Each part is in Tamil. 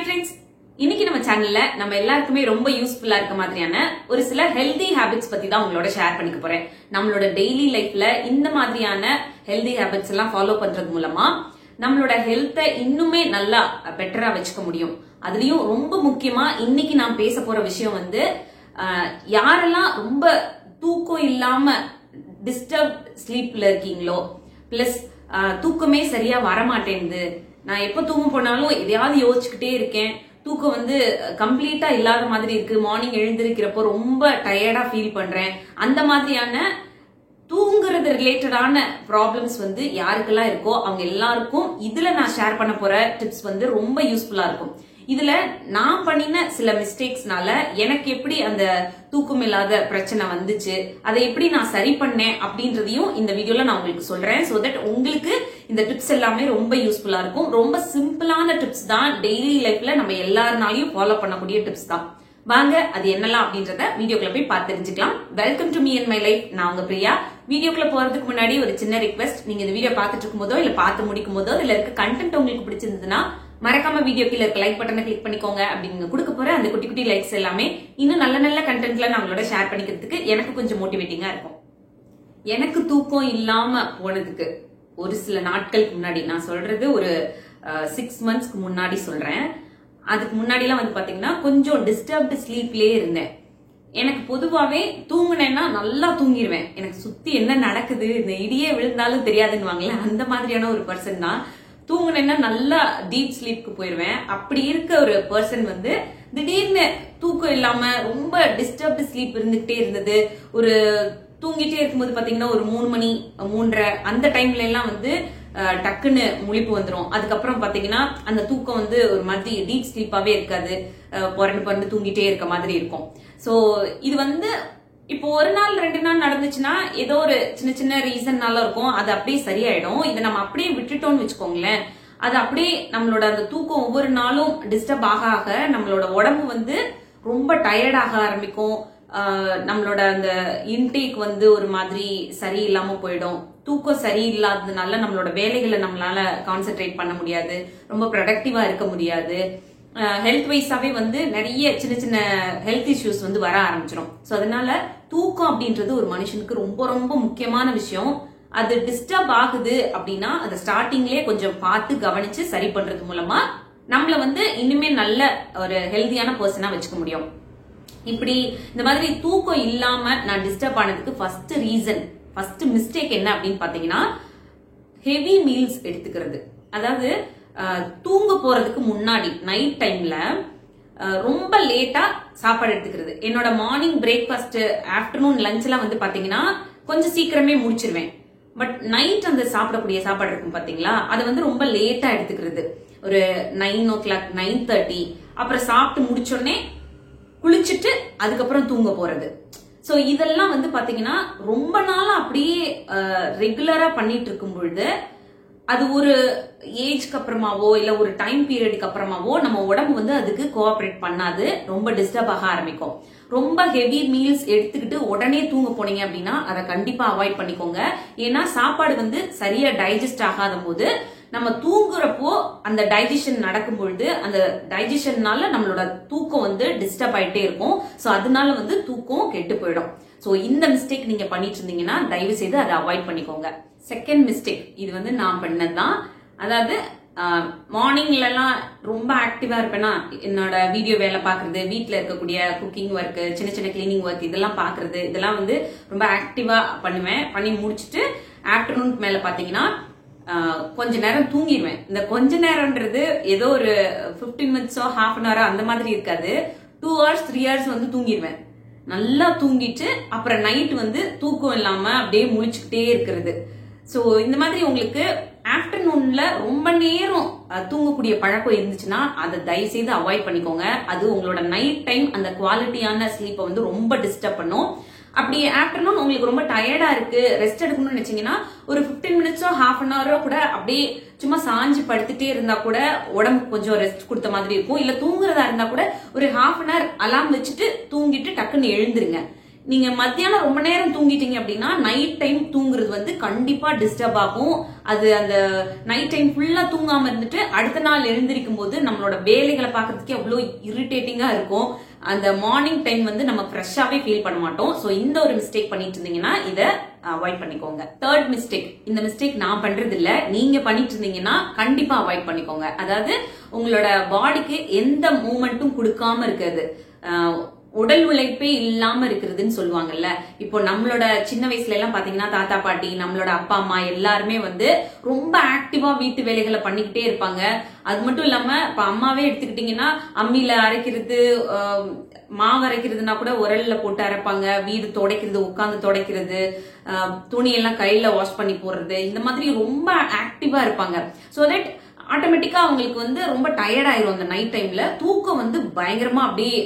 friends, இன்னைக்கு நம்ம சேனல்ல நம்ம எல்லாருக்குமே ரொம்ப யூஸ்ஃபுல்லா இருக்க மாதிரியான ஒரு சில ஹெல்தி ஹேபிட்ஸ் பத்தி தான் உங்களோட ஷேர் பண்ணிக்க போறேன். நம்மளோட டெய்லி லைஃப்ல இந்த மாதிரியான ஹெல்தி ஹேபிட்ஸ் எல்லாம் ஃபாலோ பண்றது மூலமா நம்மளோட ஹெல்த்தை இன்னுமே நல்லா பெட்டரா வச்சுக்க முடியும். அதுலயும் ரொம்ப முக்கியமா இன்னைக்கு நான் பேச போற விஷயம் வந்து யாரெல்லாம் ரொம்ப தூக்கம் இல்லாம டிஸ்டர்ப் ஸ்லீப்ல இருக்கீங்களோ, பிளஸ் தூக்கமே சரியா வரமாட்டேங்குது, நான் எப்ப தூங்க போனாலும் எதையாவது யோசிச்சுக்கிட்டே இருக்கேன், தூக்கம் வந்து கம்ப்ளீட்டா இல்லாத மாதிரி இருக்கு, மார்னிங் எழுந்திருக்கிறப்போ ரொம்ப டயர்டா ஃபீல் பண்றேன், அந்த மாதிரியான தூங்குறது ரிலேட்டடான ப்ராப்ளம்ஸ் வந்து யாருக்கெல்லாம் இருக்கோ அவங்க எல்லாருக்கும் இதுல நான் ஷேர் பண்ண போற டிப்ஸ் வந்து ரொம்ப யூஸ்ஃபுல்லா இருக்கும். இதுல நான் பண்ணின சில மிஸ்டேக்ஸ்னால எனக்கு எப்படி அந்த தூக்கம் இல்லாத பிரச்சனை வந்துச்சு, அதை எப்படி நான் சரி பண்ணேன் அப்படின்றதையும் இந்த வீடியோல நான் உங்களுக்கு சொல்றேன். சோ தட் உங்களுக்கு இந்த டிப்ஸ் எல்லாமே ரொம்ப யூஸ்ஃபுல்லா இருக்கும். ரொம்ப சிம்பிளான டிப்ஸ் தான், டெய்லி லைஃப்ல நம்ம எல்லாருனாலையும் ஃபாலோ பண்ணக்கூடிய டிப்ஸ் தான். வாங்க அது என்னலாம் அப்படின்றத வீடியோக்குள்ள போய் பார்த்து தெரிஞ்சுக்கலாம். Welcome to me and my life. நான் உங்க பிரியா. வீடியோக்குள்ள போறதுக்கு முன்னாடி ஒரு சின்ன ரிக்வெஸ்ட், நீங்க இந்த வீடியோ பார்த்துட்டு இருக்கும் போதோ இல்ல பார்த்து முடிக்கும் போதோ இதுல இருக்க கண்டென்ட் உங்களுக்கு பிடிச்சிருந்ததுன்னா மறக்காம வீடியோ கீழ இருக்க லைக் பட்டனை கிளிக் பண்ணிக்கோங்க. அப்படிங்க கொடுக்க போற அந்த குட்டி குட்டி லைக்ஸ் எல்லாமே இன்னும் நல்ல நல்ல கண்டென்ட்ல நம்மளோட ஷேர் பண்ணிக்கிறதுக்கு எனக்கு கொஞ்சம் மோட்டிவேட்டிங்கா இருக்கும். எனக்கு தூக்கம் இல்லாம போனதுக்கு ஒரு சில நாட்களுக்கு முன்னாடி, நான் சொல்றது ஒரு 6 monthsக்கு முன்னாடி சொல்றேன். அதுக்கு முன்னாடி எல்லாம் வந்து பாத்தீங்கன்னா கொஞ்சம் டிஸ்டர்ப்டு ஸ்லீப்லயே இருந்தேன். எனக்கு பொதுவாவே தூங்குனேன்னா நல்லா தூங்கிடுவேன். எனக்கு சுத்தி என்ன நடக்குது, இந்த இடியே விழுந்தாலும் தெரியாதுன்னு வாங்கல, அந்த மாதிரியான ஒரு பர்சன் தான். தூங்குனேன்னா நல்லா டீப் ஸ்லீப்க்கு போயிருவேன். அப்படி இருக்க ஒரு பர்சன் வந்து திடீர்னு தூக்கம் இல்லாம ரொம்ப டிஸ்டர்ப்டு ஸ்லீப் இருந்துகிட்டே இருந்தது. ஒரு தூங்கிட்டே இருக்கும்போது பாத்தீங்கன்னா ஒரு 3 மணி 3:30 அந்த டைம்ல எல்லாம் வந்து டக்குன்னு முழிப்பு வந்துடும். அதுக்கப்புறம் பாத்தீங்கன்னா அந்த தூக்கம் வந்து ஒரு மாதிரி டீப் ஸ்லீப்பாவே இருக்காது, புரண்டு தூங்கிட்டே இருக்க மாதிரி இருக்கும். சோ இது வந்து இப்போ ஒரு நாள் 2 நாள் நடந்துச்சுன்னா ஏதோ ஒரு சின்ன சின்ன ரீசன்னால இருக்கும், அது அப்படியே சரியாயிடும். இதை நம்ம அப்படியே விட்டுட்டோம்னு வச்சுக்கோங்களேன், அது அப்படியே நம்மளோட அந்த தூக்கம் ஒவ்வொரு நாளும் டிஸ்டர்ப் ஆக ஆக நம்மளோட உடம்பு வந்து ரொம்ப டயர்ட் ஆக ஆரம்பிக்கும். நம்மளோட அந்த இன்டேக் வந்து ஒரு மாதிரி சரியில்லாம போயிடும். தூக்கம் சரியில்லாததுனால நம்மளோட வேலைகளை நம்மளால கான்சென்ட்ரேட் பண்ண முடியாது, ரொம்ப ப்ரொடக்டிவா இருக்க முடியாது. ஹெல்த் வைஸாவே வந்து நிறைய சின்ன சின்ன ஹெல்த் இஷ்யூஸ் வந்து வர ஆரம்பிச்சிடும். ஸோ அதனால தூக்கம் அப்படின்றது ஒரு மனுஷனுக்கு ரொம்ப ரொம்ப முக்கியமான விஷயம். அது டிஸ்டர்ப் ஆகுது அப்படின்னா அதை ஸ்டார்டிங்லேயே கொஞ்சம் பார்த்து கவனிச்சு சரி பண்றது மூலமா நம்மள வந்து இனிமே நல்ல ஒரு ஹெல்தியான பர்சனா வச்சுக்க முடியும். இப்படி இந்த மாதிரி தூக்கம் இல்லாம நான் டிஸ்டர்ப் ஆனதுக்கு ஃபர்ஸ்ட் மிஸ்டேக் என்ன அப்படின்னு பாத்தீங்கன்னா, ஹெவி மீல்ஸ் எடுத்துக்கிறது. அதாவது தூங்க போறதுக்கு முன்னாடி நைட் டைம்ல ரொம்ப லேட்டா சாப்பாடு எடுத்துக்கிறது. என்னோட மார்னிங் பிரேக்ஃபாஸ்ட், ஆஃப்டர்நூன் லஞ்ச் எல்லாம் வந்து பாத்தீங்கன்னா கொஞ்சம் சீக்கிரமே முடிச்சிருவேன். பட் நைட் அந்த சாப்பிடக்கூடிய சாப்பாடு இருக்கும் பாத்தீங்களா, அது வந்து ரொம்ப லேட்டா எடுத்துக்கிறது. ஒரு 9 o'clock 9:30 அப்புறம் சாப்பிட்டு முடிச்சோடனே குளிச்சுட்டு அதுக்கப்புறம் தூங்க போறது. சோ இதெல்லாம் வந்து பாத்தீங்கன்னா ரொம்ப நாளா அப்படியே ரெகுலரா பண்ணிட்டு இருக்கும் பொழுது அது ஒரு ஏஜ்க்கு அப்புறமாவோ இல்ல ஒரு டைம் பீரியடுக்கு அப்புறமாவோ நம்ம உடம்பு வந்து அதுக்கு கோஆபரேட் பண்ணாது, ரொம்ப டிஸ்டர்ப் ஆக ஆரம்பிக்கும். ரொம்ப ஹெவி மீல்ஸ் எடுத்துக்கிட்டு உடனே தூங்க போனீங்க அப்படின்னா அதை கண்டிப்பா அவாய்ட் பண்ணிக்கோங்க. ஏன்னா சாப்பாடு வந்து சரியா டைஜஸ்ட் ஆகாத போது நம்ம தூங்குறப்போ அந்த டைஜஷன் நடக்கும் பொழுது அந்த டைஜஷன்னால நம்மளோட தூக்கம் வந்து டிஸ்டர்ப் ஆயிட்டே இருக்கும். சோ அதனால வந்து தூக்கம் கெட்டு போயிடும். சோ இந்த மிஸ்டேக் நீங்க பண்ணிட்டு இருந்தீங்கன்னா தயவு செய்து அதை அவாய்ட் பண்ணிக்கோங்க. செகண்ட் மிஸ்டேக், இது வந்து நான் பண்ணதுதான். அதாவது மார்னிங்ல எல்லாம் ரொம்ப ஆக்டிவா இருப்பேன்னா, என்னோட வீடியோ வேலை பாக்குறது, வீட்டுல இருக்கக்கூடிய குக்கிங் ஒர்க், சின்ன சின்ன கிளீனிங் ஒர்க் இதெல்லாம் பாக்குறது, இதெல்லாம் வந்து ரொம்ப ஆக்டிவா பண்ணுவேன். பண்ணி முடிச்சுட்டு ஆஃப்டர்நூன் மேல பாத்தீங்கன்னா கொஞ்ச நேரம் தூங்கிடுவேன். இந்த கொஞ்ச நேரம்ன்றது ஏதோ ஒரு 15 minutes half an hour அந்த மாதிரி இருக்காது, 2 hours 3 hours வந்து தூங்கிடுவேன். நல்லா தூங்கிட்டு அப்புறம் நைட் வந்து தூக்கம் இல்லாம அப்படியே முழிச்சுக்கிட்டே இருக்கிறது. சோ இந்த மாதிரி உங்களுக்கு ஆஃப்டர்நூன்ல ரொம்ப நேரம் தூங்கக்கூடிய பழக்கம் இருந்துச்சுன்னா அதை தயவு செய்து அவாய்ட் பண்ணிக்கோங்க. அது உங்களோட நைட் டைம் அந்த குவாலிட்டியான ஸ்லீப்பை வந்து ரொம்ப டிஸ்டர்ப் பண்ணும். அப்படி ஆஃப்டர்நூன் உங்களுக்கு ரொம்ப டயர்டா இருக்கு, ரெஸ்ட் எடுக்கணும்னு நினைச்சீங்கன்னா ஒரு 15 minutes half an hour கூட அப்படியே சும்மா சாஞ்சு படுத்துட்டே இருந்தா கூட உடம்புக்கு கொஞ்சம் ரெஸ்ட் கொடுத்த மாதிரி இருக்கும். இல்ல தூங்குறதா இருந்தா கூட ஒரு half an hour அலாம் வச்சுட்டு தூங்கிட்டு டக்குன்னு எழுந்துருங்க. நீங்க மத்தியானம் ரொம்ப நேரம் தூங்கிட்டீங்க அப்படின்னா நைட் டைம் தூங்குறது வந்து கண்டிப்பா டிஸ்டர்ப் ஆகும். அது அந்த நைட் டைம் ஃபுல்லா தூங்காம இருந்துட்டு அடுத்த நாள் எழுந்திருக்கும் போது நம்மளோட வேலைகளை பார்க்கறதுக்கே அவ்வளவு இரிட்டேட்டிங்கா இருக்கும். அந்த மார்னிங் டைம் வந்து நம்ம ஃப்ரெஷ்ஷாவே ஃபீல் பண்ண மாட்டோம். சோ இந்த ஒரு மிஸ்டேக் பண்ணிட்டு இருந்தீங்கன்னா இத அவாய்ட் பண்ணிக்கோங்க. தேர்ட் மிஸ்டேக், இந்த மிஸ்டேக் நான் பண்றது இல்ல, நீங்க பண்ணிட்டு இருந்தீங்கன்னா கண்டிப்பா அவாய்ட் பண்ணிக்கோங்க. அதாவது உங்களோட பாடிக்கு எந்த மூமெண்ட்டும் கொடுக்காம இருக்கிறது, உடல் உழைப்பே இல்லாம இருக்கிறதுன்னு சொல்லுவாங்கல்ல. இப்போ நம்மளோட சின்ன வயசுல எல்லாம் பாத்தீங்கன்னா தாத்தா பாட்டி, நம்மளோட அப்பா அம்மா எல்லாருமே வந்து ரொம்ப ஆக்டிவா வீட்டு வேலைகளை பண்ணிக்கிட்டே இருப்பாங்க. அது மட்டும் இல்லாம இப்ப அம்மாவே எடுத்துக்கிட்டீங்கன்னா அம்மியில அரைக்கிறது, மாவு அரைக்கிறதுனா கூட உரல்ல போட்டு அரைப்பாங்க. வீடு துடைக்கிறது, உட்காந்து துடைக்கிறது, துணி எல்லாம் கையில வாஷ் பண்ணி போடுறது, இந்த மாதிரி ரொம்ப ஆக்டிவா இருப்பாங்க. சோ தட் ஆட்டோமேட்டிக்கா அவங்களுக்கு வந்து ரொம்ப டயர்ட் ஆயிரும். அந்த நைட் டைம்ல தூக்கம் வந்து பயங்கரமா அப்படியே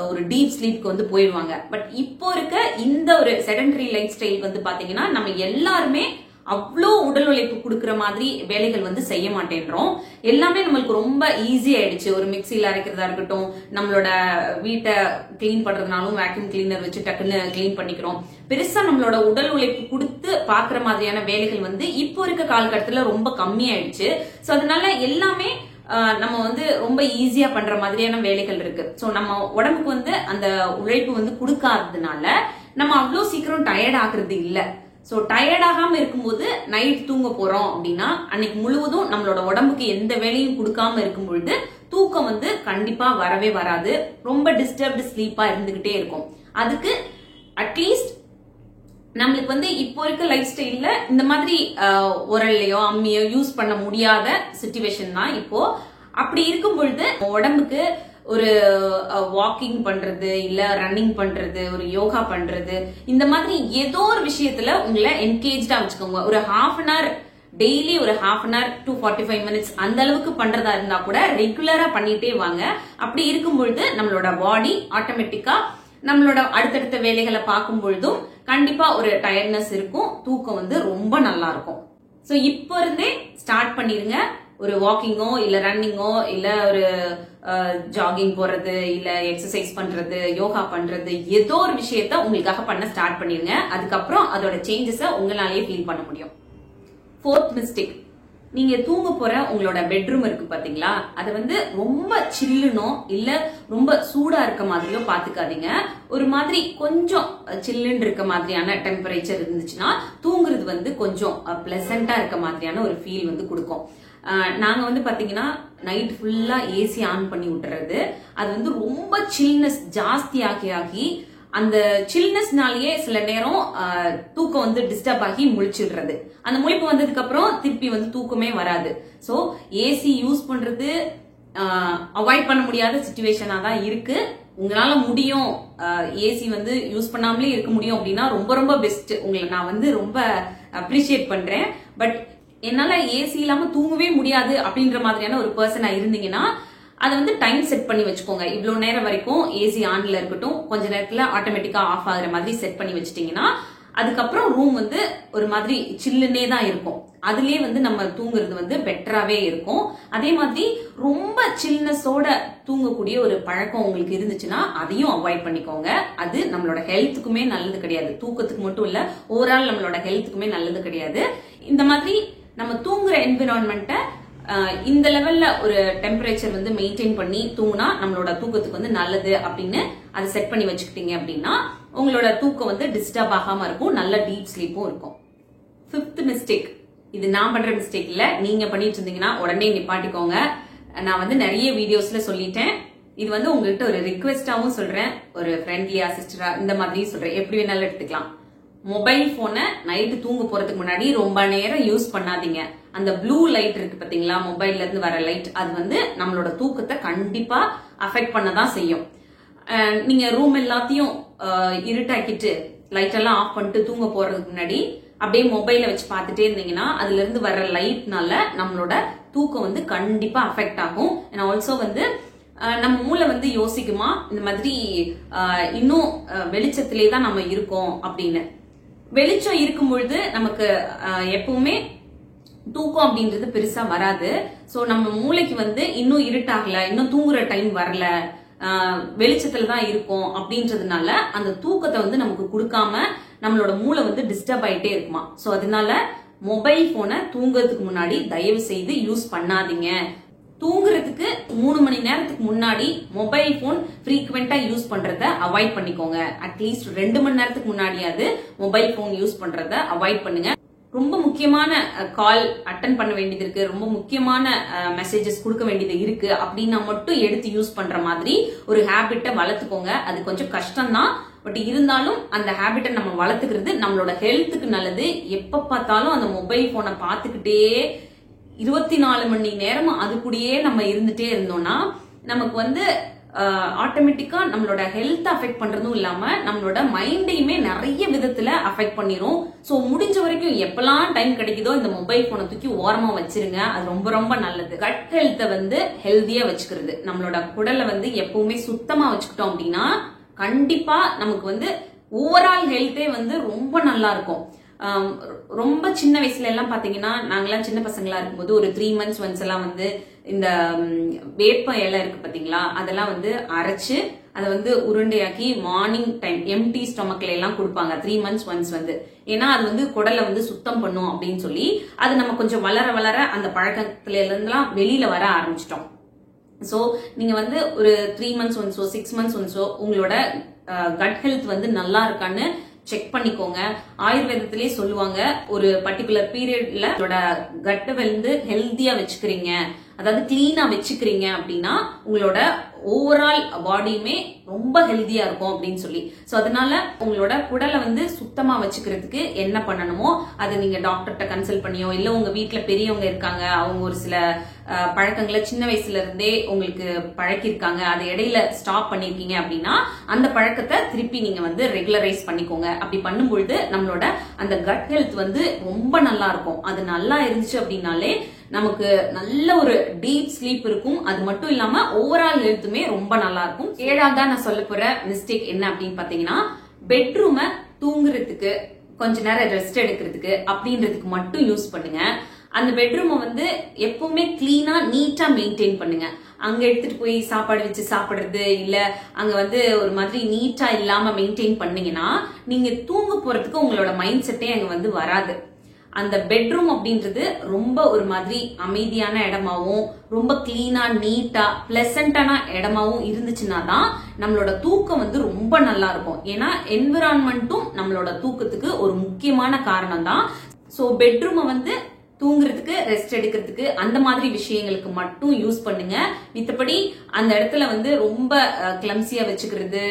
ஒரு டீப் ஸ்லீப்க்கு வந்து போயிடுவாங்க. பட் இப்போ இருக்க இந்த ஒரு செடன்டரி லைஃப் ஸ்டைல் வந்து பாத்தீங்கன்னா நம்ம எல்லாருமே அவ்வளோ உடல் உழைப்பு கொடுக்கற மாதிரி வேலைகள் வந்து செய்ய மாட்டேன்றோம். எல்லாமே நம்மளுக்கு ரொம்ப ஈஸி ஆயிடுச்சு. ஒரு மிக்சியில அரைக்கிறதா இருக்கட்டும், நம்மளோட வீட்டை கிளீன் பண்றதுனாலும் வேக்யூம் கிளீனர் வச்சு டக்குன்னு கிளீன் பண்ணிக்கிறோம். பெருசா நம்மளோட உடல் உழைப்பு கொடுத்து பாக்குற மாதிரியான வேலைகள் வந்து இப்போ இருக்க காலகட்டத்துல ரொம்ப கம்மியாயிடுச்சு. சோ அதனால எல்லாமே நம்ம வந்து ரொம்ப ஈஸியா பண்ற மாதிரியான வேலைகள் இருக்கு. சோ நம்ம உடம்புக்கு வந்து அந்த உழைப்பு வந்து கொடுக்காததுனால நம்ம அவ்வளவு சீக்கிரம் டயர்ட் ஆகுறது இல்ல. சோ டயர்ட் ஆகாம இருக்கும்போது நைட் தூங்க போறோம் அப்படின்னா அன்னைக்கு முழுவதும் நம்மளோட உடம்புக்கு எந்த வேலையும் கொடுக்காம இருக்கும் பொழுது தூக்கம் வந்து கண்டிப்பா வரவே வராது. ரொம்ப டிஸ்டர்ப்டு ஸ்லீப்பா இருந்துகிட்டே இருக்கும். அதுக்கு அட்லீஸ்ட் நம்மளுக்கு வந்து இப்போ இருக்க லைஃப் ஸ்டைல்ல இந்த மாதிரி உரல்லையோ அம்மியோ யூஸ் பண்ண முடியாத சிச்சுவேஷன் தான் இப்போ. அப்படி இருக்கும் பொழுது உடம்புக்கு ஒரு வாக்கிங் பண்றது, இல்ல ரன்னிங் பண்றது, ஒரு யோகா பண்றது, இந்த மாதிரி ஏதோ ஒரு விஷயத்துல உங்களை என்கேஜ்டா வச்சுக்கோங்க. ஒரு ஹாஃப் அன் ஹவர் டெய்லி, ஒரு half an hour to 45 minutes அந்த அளவுக்கு பண்றதா இருந்தா கூட ரெகுலரா பண்ணிட்டே வாங்க. அப்படி இருக்கும் பொழுது நம்மளோட பாடி ஆட்டோமேட்டிக்கா நம்மளோட அடுத்தடுத்த வேலைகளை பார்க்கும் பொழுதும் கண்டிப்பா ஒரு டயர்ட்னஸ் இருக்கும். தூக்கம் வந்து ரொம்ப நல்லா இருக்கும். சோ இப்போ இருந்தே ஸ்டார்ட் பண்ணிருங்க. ஒரு வாக்கிங்கோ இல்ல ரன்னிங்கோ இல்ல ஒரு ஜாகிங் போறது, இல்ல எக்ஸசைஸ் பண்றது, யோகா பண்றது, ஏதோ ஒரு விஷயத்த உங்களுக்காக பண்ண ஸ்டார்ட் பண்ணிருங்க. அதுக்கப்புறம் அதோட சேஞ்சஸ உங்களாலேயே ஃபீல் பண்ண முடியும். ஃபோர்த் மிஸ்டேக், நீங்க தூங்க போற உங்களோட பெட்ரூம் இருக்கு பாத்தீங்களா, அது வந்து ரொம்ப சில்லுனோ இல்ல ரொம்ப சூடா இருக்க மாதிரியோ பாத்துக்காதீங்க. ஒரு மாதிரி கொஞ்சம் சில்லுன்னு இருக்க மாதிரியான டெம்பரேச்சர் இருந்துச்சுன்னா தூங்குறது வந்து கொஞ்சம் பிளசண்டா இருக்க மாதிரியான ஒரு ஃபீல் வந்து கொடுக்கும். நாங்க வந்து பாத்தீங்கன்னா நைட் ஃபுல்லா ஏசி ஆன் பண்ணி விட்டுறது, அது வந்து ரொம்ப சில்னஸ் ஜாஸ்தி ஆகி அந்த சில்னஸ்னாலேயே சில நேரம் தூக்கம் வந்து டிஸ்டர்ப் ஆகி முழிச்சிடுறது. அந்த முழிப்பு வந்ததுக்கு அப்புறம் திருப்பி வந்து தூக்கமே வராது. சோ ஏசி யூஸ் பண்றது அவாய்ட் பண்ண முடியாத சிச்சுவேஷனா தான் இருக்கு. உங்களால முடியும், ஏசி வந்து யூஸ் பண்ணாமலே இருக்க முடியும் அப்படின்னா ரொம்ப ரொம்ப பெஸ்ட். உங்களை நான் வந்து ரொம்ப அப்ரிஷியேட் பண்றேன். பட் என்னால ஏசி இல்லாம தூங்கவே முடியாது அப்படின்ற மாதிரியான ஒரு பர்சனா இருந்தீங்கன்னா அதை வந்து டைம் செட் பண்ணி வச்சுக்கோங்க. இவ்வளவு நேரம் வரைக்கும் ஏசி ஆன்ல இருக்கட்டும், கொஞ்ச நேரத்துல ஆட்டோமேட்டிக்கா ஆஃப் ஆகுற மாதிரி செட் பண்ணி வச்சிட்டீங்கன்னா அதுக்கப்புறம் ரூம் வந்து ஒரு மாதிரி சில்லுன்னே தான் இருக்கும். அதுலயே வந்து நம்ம தூங்குறது வந்து பெட்டராவே இருக்கும். அதே மாதிரி ரொம்ப சில்னஸோட தூங்கக்கூடிய ஒரு பழக்கம் உங்களுக்கு இருந்துச்சுன்னா அதையும் அவாய்ட் பண்ணிக்கோங்க. அது நம்மளோட ஹெல்த்துக்குமே நல்லது கிடையாது. தூக்கத்துக்கு மட்டும் இல்ல, ஓவரால் நம்மளோட ஹெல்த்துக்குமே நல்லது கிடையாது. இந்த மாதிரி நம்ம தூங்குற என்விரான்மெண்ட்டை இந்த லெவல்ல ஒரு டெம்பரேச்சர் வந்து மெயின்டைன் பண்ணி தூங்கினா நம்மளோட தூக்கத்துக்கு வந்து நல்லது அப்படின்னு அதை செட் பண்ணி வச்சுக்கிட்டீங்க அப்படின்னா உங்களோட தூக்கம் வந்து டிஸ்டர்ப் ஆகாம இருக்கும், நல்ல டீப் ஸ்லீப்பும் இருக்கும். ஃபிஃப்த் மிஸ்டேக், இது நான் பண்ற மிஸ்டேக் இல்ல, நீங்க பண்ணிட்டு இருந்தீங்கன்னா உடனே நிப்பாட்டிக்கோங்க. நான் வந்து நிறைய வீடியோஸ்ல சொல்லிட்டேன். இது வந்து உங்ககிட்ட ஒரு ரிக்வெஸ்டாவும் சொல்றேன், ஒரு ஃப்ரெண்ட்லியா சிஸ்டரா இந்த மாதிரி சொல்றேன், எப்படி வேணாலும் எடுத்துக்கலாம். மொபைல் போனை நைட்டு தூங்க போறதுக்கு முன்னாடி ரொம்ப நேரம் யூஸ் பண்ணாதீங்க. அந்த ப்ளூ லைட் இருக்கு பாத்தீங்களா, மொபைல்ல இருந்து வர லைட், அது வந்து நம்மளோட தூக்கத்தை கண்டிப்பா அஃபெக்ட் பண்ணதான் செய்யும். நீங்க ரூம் எல்லாத்தையும் இருட்டாக்கிட்டு லைட் எல்லாம் ஆஃப் பண்ணிட்டு தூங்க போறதுக்கு முன்னாடி அப்படியே மொபைல வச்சு பார்த்துட்டே இருந்தீங்கன்னா அதுல இருந்து வர்ற லைட்னால நம்மளோட தூக்கம் வந்து கண்டிப்பா அஃபெக்ட் ஆகும். அண்ட் ஆல்சோ வந்து நம்ம மூளை வந்து யோசிக்குமா இந்த மாதிரி இன்னும் வெளிச்சத்திலே தான் நம்ம இருக்கோம் அப்படின்னு. வெளிச்சம் இருக்கும் பொழுது நமக்கு எப்பவுமே தூக்கம் அப்படின்றது பெருசா வராது. சோ நம்ம மூளைக்கு வந்து இன்னும் இருட்டாகல, இன்னும் தூங்குற டைம் வரல, வெளிச்சத்துல தான் இருக்கும் அப்படின்றதுனால அந்த தூக்கத்தை வந்து நமக்கு கொடுக்காம நம்மளோட மூளை வந்து டிஸ்டர்ப் ஆயிட்டே இருக்குமா. சோ அதனால மொபைல் போனை தூங்குறதுக்கு முன்னாடி தயவு செய்து யூஸ் பண்ணாதீங்க. தூங்குறதுக்கு 3 மணி நேரத்துக்கு முன்னாடி மொபைல் போன் ஃப்ரீக்வெண்டா யூஸ் பண்றத அவாய்ட் பண்ணிக்கோங்க. அட்லீஸ்ட் 2 மணி நேரத்துக்கு முன்னாடியாவது மொபைல் போன் யூஸ் பண்றத அவாய்ட் பண்ணுங்க. ரொம்ப முக்கியமான கால் அட்டன் பண்ண வேண்டியது இருக்கு, ரொம்ப முக்கியமான மெசேஜஸ் கொடுக்க வேண்டியது இருக்கு அப்படின்னா மட்டும் எடுத்து யூஸ் பண்ற மாதிரி ஒரு ஹேபிட்டை வளர்த்துக்கோங்க. அது கொஞ்சம் கஷ்டம் தான், பட் இருந்தாலும் அந்த ஹேபிட்டை நம்ம வளர்த்துக்கிறது நம்மளோட ஹெல்த்துக்கு நல்லது. எப்ப பார்த்தாலும் அந்த மொபைல் போனை பார்த்துக்கிட்டே 24 மணி நேரம் அது கூடயே நம்ம இருந்துட்டே இருந்தோம்னா நமக்கு வந்து ஆட்டோமேட்டிக்கா நம்மளோட ஹெல்த் அஃபெக்ட் பண்றதும் இல்லாம நம்மளோட மைண்டையுமே நிறைய விதத்துல அஃபெக்ட் பண்ணிரும். சோ முடிஞ்ச வரைக்கும் எப்பெல்லாம் டைம் கிடைக்குதோ இந்த மொபைல் போனை தூக்கி ஓரமா வச்சிருங்க. அது ரொம்ப ரொம்ப நல்லது. கட் ஹெல்த்தை வந்து ஹெல்தியா வச்சுக்கிறது, நம்மளோட குடலை வந்து எப்பவுமே சுத்தமா வச்சுக்கிட்டோம் அப்படின்னா கண்டிப்பா நமக்கு வந்து ஓவரால் ஹெல்த்தே வந்து ரொம்ப நல்லா இருக்கும். ரொம்ப சின்ன வயசுல எல்லாம் பாத்தீங்கன்னா நாங்கெல்லாம் சின்ன பசங்களா இருக்கும்போது ஒரு 3 months ஒன்ஸ் எல்லாம் வந்து இந்த வேப்ப இலை இருக்கு பாத்தீங்களா, அதெல்லாம் வந்து அரைச்சு அதை வந்து உருண்டையாக்கி மார்னிங் டைம் எம்டி ஸ்டொமக்ல எல்லாம் கொடுப்பாங்க 3 months ஒன்ஸ் வந்து. ஏன்னா அது வந்து குடலை வந்து சுத்தம் பண்ணும் அப்படின்னு சொல்லி அது நம்ம கொஞ்சம் வளர வளர அந்த பழக்கத்துல இருந்தெல்லாம் வெளியில வர ஆரம்பிச்சிட்டோம். சோ நீங்க வந்து ஒரு 3 months ஒன்ஸோ 6 months ஒன்ஸோ உங்களோட கட் ஹெல்த் வந்து நல்லா இருக்கான்னு செக் பண்ணிக்கோங்க. ஆயுர்வேதத்திலேயே சொல்லுவாங்க ஒரு பர்டிகுலர் பீரியட்ல உங்களோட கட்டை வந்து ஹெல்தியா வச்சுக்கிறீங்க, அதாவது கிளீனா வச்சுக்கிறீங்க அப்படின்னா உங்களோட ஓவரால் பாடியுமே ரொம்ப ஹெல்தியா இருக்கும் அப்படின்னு சொல்லி. சோ அதனால உங்களோட குடலை வந்து சுத்தமா வச்சுக்கிறதுக்கு என்ன பண்ணணுமோ அதை நீங்க டாக்டர்கிட்ட கன்சல்ட் பண்ணியோ இல்ல உங்க வீட்டுல பெரியவங்க இருக்காங்க அவங்க ஒரு சில பழக்கங்களை சின்ன வயசுல இருந்தே உங்களுக்கு பழக்கிருக்காங்க, அதை இடையில ஸ்டாப் பண்ணிருக்கீங்க அப்படின்னா அந்த பழக்கத்தை திருப்பி நீங்க வந்து ரெகுலரைஸ் பண்ணிக்கோங்க. அப்படி பண்ணும்பொழுது நம்மளோட அந்த கட் ஹெல்த் வந்து ரொம்ப நல்லா இருக்கும். அது நல்லா இருந்துச்சு அப்படின்னாலே நமக்கு நல்ல ஒரு டீப் ஸ்லீப் இருக்கும். அது மட்டும் இல்லாம ஓவரால் ஹெல்த்துமே ரொம்ப நல்லா இருக்கும். ஏழாவதா நான் சொல்ல போற மிஸ்டேக் என்ன அப்படின்னு பாத்தீங்கன்னா, பெட்ரூமை தூங்குறதுக்கு கொஞ்ச நேரம் ரெஸ்ட் எடுக்கிறதுக்கு அப்படின்றதுக்கு மட்டும் யூஸ் பண்ணுங்க. அந்த பெட்ரூமை வந்து எப்பவுமே கிளீனா நீட்டா மெயின்டைன் பண்ணுங்க. அங்க எடுத்துட்டு போய் சாப்பாடு வச்சு சாப்பிடுறது இல்ல அங்க வந்து ஒரு மாதிரி நீட்டா இல்லாம மெயின்டைன் பண்ணீங்கன்னா நீங்க தூங்க போறதுக்கு உங்களோட மைண்ட் செட்டே அங்க வந்து வராது. அந்த பெட்ரூம் அப்படின்றது ரொம்ப ஒரு மாதிரி அமைதியான இடமாவும் ரொம்ப கிளீனா நீட்டா பிளசண்டான இடமாவும் இருந்துச்சுன்னா தான் நம்மளோட தூக்கம் வந்து ரொம்ப நல்லா இருக்கும். ஏன்னா என்விரான்மெண்ட்டும் நம்மளோட தூக்கத்துக்கு ஒரு முக்கியமான காரணம் தான். சோ பெட்ரூமை வந்து தூங்குறதுக்கு ரெஸ்ட் எடுக்கிறதுக்கு அந்த மாதிரி விஷயங்களுக்கு மட்டும் யூஸ் பண்ணுங்க. மித்தபடி அந்த இடத்துல வந்து ரொம்ப கிளம்சியா வச்சுக்கிறது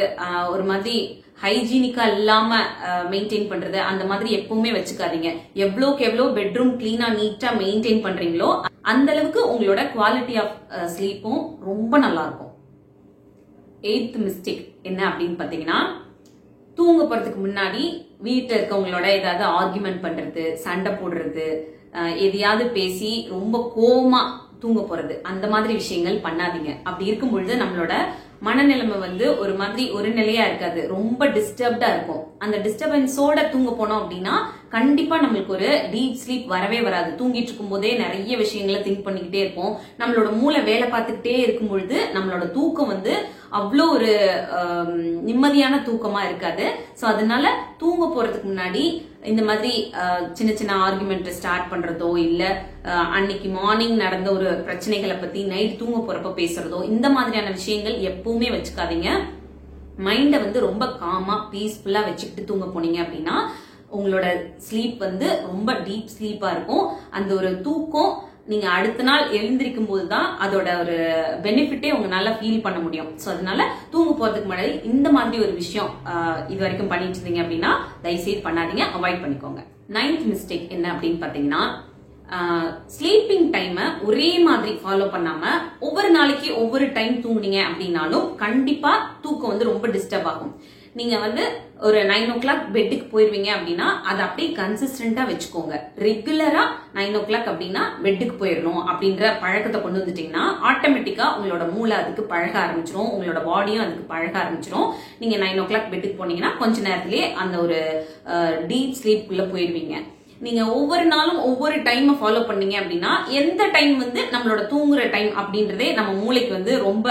ஒரு மாதிரி ஹைஜீனிக்கா இல்லாம மெயின்டைன் பண்றது அந்த மாதிரி எப்பவுமே வச்சுக்காதீங்க. எவ்வளவுக்கு எவ்வளவு பெட்ரூம் கிளீனா நீட்டா மெயின்டைன் பண்றீங்களோ அந்த அளவுக்கு உங்களோட குவாலிட்டி ஆஃப் ஸ்லீப்பும் ரொம்ப நல்லா இருக்கும். 8th மிஸ்டேக் என்ன அப்படின்னு பாத்தீங்கன்னா, தூங்க போறதுக்கு முன்னாடி வீட்டுல இருக்கவங்களோட ஏதாவது ஆர்குமெண்ட் பண்றது, சண்டை போடுறது, எதையாவது பேசி ரொம்ப கோவமா தூங்க போறது, அந்த மாதிரி விஷயங்கள் பண்ணாதீங்க. அப்படி இருக்கும் பொழுது நம்மளோட மனநிலைமை வந்து ஒரு மாதிரி ஒரு நிலையா இருக்காது, ரொம்ப டிஸ்டர்ப்டா இருக்கும். அந்த டிஸ்டர்பன்ஸோட தூங்க போனோம் அப்படின்னா கண்டிப்பா நம்மளுக்கு ஒரு டீப் ஸ்லீப் வரவே வராது. தூங்கிட்டு இருக்கும் போதே நிறைய விஷயங்களை திங்க் பண்ணிக்கிட்டே இருப்போம். நம்மளோட மூளை வேலை பார்த்துக்கிட்டே இருக்கும் பொழுது நம்மளோட தூக்கம் வந்து அவ்வளோ ஒரு நிம்மதியான தூக்கமா இருக்காது. சோ அதனால தூங்க போறதுக்கு முன்னாடி இந்த மாதிரி சின்ன சின்ன ஆர்குமெண்ட் ஸ்டார்ட் பண்றதோ இல்ல அன்னைக்கு மார்னிங் நடந்த ஒரு பிரச்சனைகளை பத்தி நைட் தூங்க போறப்ப பேசுறதோ இந்த மாதிரியான விஷயங்கள் எப்பவுமே வச்சுக்காதீங்க. மைண்ட வந்து ரொம்ப காமா பீஸ்ஃபுல்லா வச்சுக்கிட்டு தூங்க போனீங்க அப்படின்னா உங்களோட ஸ்லீப் வந்து ரொம்ப டீப் ஸ்லீப்பா இருக்கும். அந்த ஒரு தூக்கம் நீங்க அடுத்த நாள் எழுந்திருக்கும் போதுதான் அதோட ஒரு பெனிஃபிட்டே உங்களால ஃபீல் பண்ண முடியும். சோ அதனால தூங்க போறதுக்கு முன்னாடி இந்த மாதிரி ஒரு விஷயம் இது வரைக்கும் பண்ணிட்டு இருந்தீங்க அப்படின்னா தயவுசெய்து பண்ணாதீங்க, அவாய்ட் பண்ணிக்கோங்க. 9th மிஸ்டேக் என்ன அப்படின்னு பாத்தீங்கன்னா, ஸ்லீப்பிங் டைம் ஒரே மாதிரி ஃபாலோ பண்ணாம ஒவ்வொரு நாளைக்கு ஒவ்வொரு டைம் தூங்குனீங்க அப்படின்னாலும் கண்டிப்பா தூக்கம் வந்து ரொம்ப டிஸ்டர்ப் ஆகும். நீங்க வந்து ஒரு 9 o'clock பெட்டுக்கு போயிருவீங்க அப்படின்னா அதை அப்படியே கன்சிஸ்டன்டா வச்சுக்கோங்க. ரெகுலரா 9 o'clock அப்படின்னா பெட்டுக்கு போயிடணும் அப்படின்ற பழக்கத்தை கொண்டு வந்துட்டீங்கன்னா ஆட்டோமேட்டிக்கா உங்களோட மூளை அதுக்கு பழக ஆரம்பிச்சிடும், உங்களோட பாடியும் அதுக்கு பழக ஆரம்பிச்சிடும். நீங்க 9 o'clock பெட்டுக்கு போனீங்கன்னா கொஞ்ச நேரத்திலேயே அந்த ஒரு டீப் ஸ்லீப் குள்ள போயிருவீங்க. நீங்க ஒவ்வொரு நாளும் ஒவ்வொரு டைம் ஃபாலோ பண்ணீங்க அப்படின்னா எந்த டைம் வந்து நம்மளோட தூங்குற டைம் அப்படின்றதே நம்ம மூளைக்கு வந்து ரொம்ப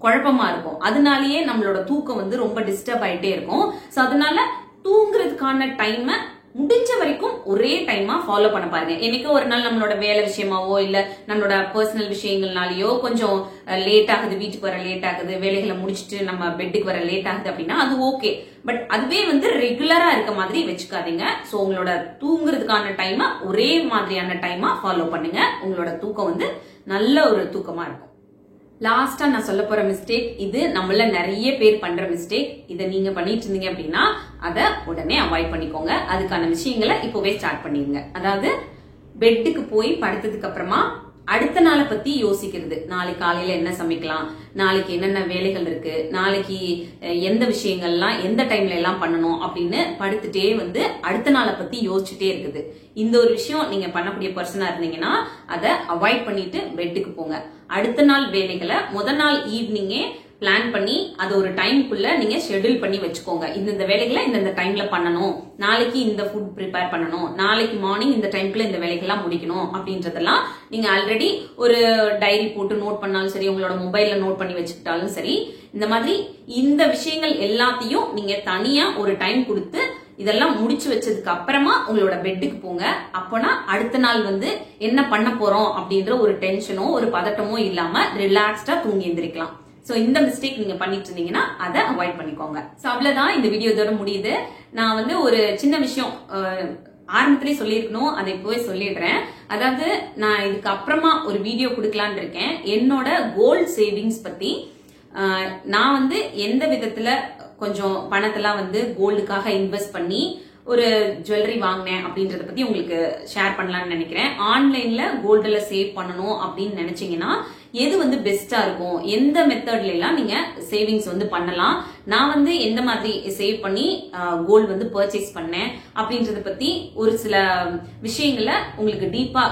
குழப்பமா இருக்கும். அதனாலயே நம்மளோட தூக்கம் வந்து ரொம்ப டிஸ்டர்ப் ஆயிட்டே இருக்கும். சோ அதனால தூங்குறதுக்கான டைமை முடிஞ்ச வரைக்கும் ஒரே டைமா ஃபாலோ பண்ண பாருங்க. என்னைக்கோ ஒரு நாள் நம்மளோட வேலை விஷயமாவோ இல்ல நம்மளோட பர்சனல் விஷயங்கள்னாலயோ கொஞ்சம் லேட் ஆகுது, வீட்டுக்கு வர லேட் ஆகுது, வேலைகளை முடிச்சுட்டு நம்ம பெட்டுக்கு வர லேட் ஆகுது அப்படின்னா அது ஓகே. பட் அதுவே வந்து ரெகுலரா இருக்க மாதிரி வச்சுக்காதீங்க. சோ உங்களோட தூங்குறதுக்கான டைமை ஒரே மாதிரியான டைமா ஃபாலோ பண்ணுங்க. உங்களோட தூக்கம் வந்து நல்ல ஒரு தூக்கமா இருக்கும். லாஸ்டா நான் சொல்ல போற மிஸ்டேக், இது நம்மள நிறைய பேர் பண்ற மிஸ்டேக். இதை நீங்க பண்ணிட்டு இருந்தீங்க அப்படின்னா அதை உடனே அவாய்ட் பண்ணிக்கோங்க. அதுக்கான விஷயங்களை இப்பவே ஸ்டார்ட் பண்ணிருங்க. அதாவது பெட்டுக்கு போய் படுத்ததுக்கு அப்புறமா அடுத்த நாளை பத்தி யோசிக்கிறது. நாளைக்கு காலையில என்ன சமைக்கலாம், நாளைக்கு என்னென்ன வேலைகள் இருக்கு, நாளைக்கு எந்த விஷயங்கள்லாம் எந்த டைம்ல எல்லாம் பண்ணணும் அப்படின்னு படுத்துட்டே வந்து அடுத்த நாளை பத்தி யோசிச்சுட்டே இருக்குது. இந்த ஒரு விஷயம் நீங்க பண்ணக்கூடிய பர்சனா இருந்தீங்கன்னா அதை அவாய்ட் பண்ணிட்டு பெட்டுக்கு போங்க. அடுத்த நாள் வேலைகளை முதல் நாள் ஈவினிங்கே பிளான் பண்ணி அது ஒரு டைம்குள்ள நீங்க ஷெட்யூல் பண்ணி வச்சுக்கோங்க. இந்த வேலைகளை இந்த டைம்ல பண்ணணும், நாளைக்கு இந்த ஃபுட் ப்ரிப்பேர் பண்ணணும், நாளைக்கு மார்னிங் இந்த டைம்குள்ள இந்த வேலைகள்லாம் முடிக்கணும் அப்படின்றதெல்லாம் நீங்க ஆல்ரெடி ஒரு டைரி போட்டு நோட் பண்ணாலும் சரி, உங்களோட மொபைல்ல நோட் பண்ணி வச்சுக்கிட்டாலும் சரி, இந்த மாதிரி இந்த விஷயங்கள் எல்லாத்தையும் நீங்க தனியா ஒரு டைம் கொடுத்து இதெல்லாம் முடிச்சு வச்சதுக்கு அப்புறமா உங்களோட பெட்டுக்கு போங்க. அப்பனா அடுத்த நாள் வந்து என்ன பண்ண போறோம் அப்படின்ற ஒரு டென்ஷனோ ஒரு பதட்டமோ இல்லாம ரிலாக்ஸ்டா தூங்கி எந்திரிக்கலாம். சோ இந்த மிஸ்டேக் நீங்க பண்ணிட்டு இருந்தீங்கன்னா அதை அவாய்ட் பண்ணிக்கோங்க. சோ அவ்வளவுதான், இந்த வீடியோ இதோட முடியுது. நான் வந்து ஒரு சின்ன விஷயம் ஆரம்பத்திலே சொல்லியிருக்கணும், அதை இப்பவே சொல்லிடுறேன். அதாவது நான் இதுக்கு அப்புறமா ஒரு வீடியோ கொடுக்கலான்னு இருக்கேன் என்னோட கோல்ட் சேவிங்ஸ் பத்தி. நான் வந்து எந்த விதத்துல கொஞ்சம் பணத்தெல்லாம் வந்து கோல்டுக்காக இன்வெஸ்ட் பண்ணி ஒரு ஜுவல்லரி வாங்கினேன் அப்படின்றத பத்தி உங்களுக்கு ஷேர் பண்ணலாம்னு நினைக்கிறேன். ஆன்லைன்ல கோல்டுல சேவ் பண்ணணும் அப்படின்னு நினைச்சீங்கன்னா எது வந்து பெஸ்டா இருக்கும், எந்த மெத்தட்ல எல்லாம் நீங்க சேவிங்ஸ் வந்து பண்ணலாம், நான் வந்து எந்த மாதிரி சேவ் பண்ணி கோல்டு வந்து பர்ச்சேஸ் பண்ணேன் அப்படின்றத பத்தி ஒரு சில விஷயங்களை உங்களுக்கு டீப்பா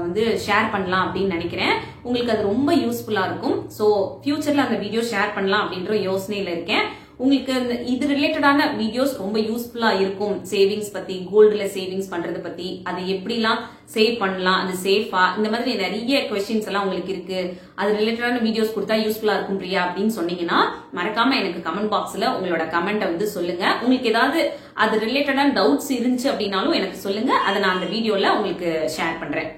வந்து ஷேர் பண்ணலாம் அப்படின்னு நினைக்கிறேன். உங்களுக்கு அது ரொம்ப யூஸ்ஃபுல்லா இருக்கும். சோ ஃபியூச்சர்ல அந்த வீடியோ ஷேர் பண்ணலாம் அப்படின்ற யோசனையில இருக்கேன். உங்களுக்கு இது ரிலேட்டடான வீடியோஸ் ரொம்ப யூஸ்ஃபுல்லா இருக்கும். சேவிங்ஸ் பத்தி, கோல்டுல சேவிங்ஸ் பண்றது பத்தி, அதை எப்படிலாம் சேவ் பண்ணலாம், அது சேஃபா, இந்த மாதிரி நிறைய கொஸ்டின்ஸ் எல்லாம் உங்களுக்கு இருக்கு, அது ரிலேட்டடான வீடியோஸ் கொடுத்தா யூஸ்ஃபுல்லா இருக்கும் பிரியா அப்படின்னு சொன்னீங்கன்னா மறக்காம எனக்கு கமெண்ட் பாக்ஸ்ல உங்களோட கமெண்ட்டை வந்து சொல்லுங்க. உங்களுக்கு ஏதாவது அது ரிலேட்டடான டவுட்ஸ் இருந்துச்சு அப்படின்னாலும் எனக்கு சொல்லுங்க, அதை நான் அந்த வீடியோல உங்களுக்கு ஷேர் பண்றேன்.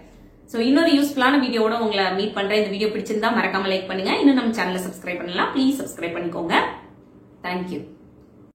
சோ இன்னொரு யூஸ்ஃபுல்லான வீடியோட உங்களை மீட் பண்றேன். இந்த வீடியோ பிடிச்சிருந்தா மறக்காம லைக் பண்ணுங்க. இன்னும் நம்ம சேனலை சப்ஸ்கிரைப் பண்ணலாம், ப்ளீஸ் சப்ஸ்கிரைப் பண்ணிக்கோங்க. Thank you.